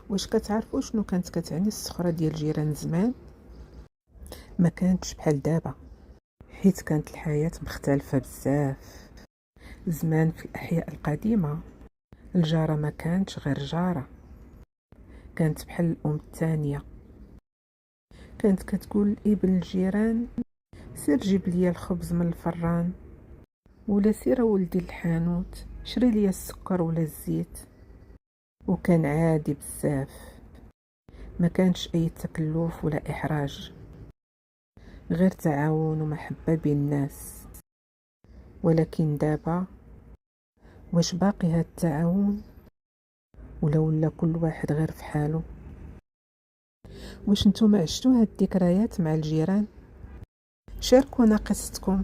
واش كتعرفوا شنو كانت كتعني السخرة ديال الجيران زمان؟ ما كانتش بحال دابا، حيت كانت الحياة مختلفة بزاف. زمان في الأحياء القديمة الجارة ما كانتش غير جارة، كانت بحال الأم الثانية. كانت كتقول ابن الجيران سير جيب ليا الخبز من الفران، ولا سير ولدي الحانوت شري ليا السكر ولا الزيت. وكان عادي بزاف، ما كانش أي تكلف ولا إحراج، غير تعاون ومحبة بين الناس. ولكن دابا واش باقي هاد التعاون ولا كل واحد غير في حاله؟ واش نتوما عشتوا هاد الذكريات مع الجيران؟ شاركونا قصتكم.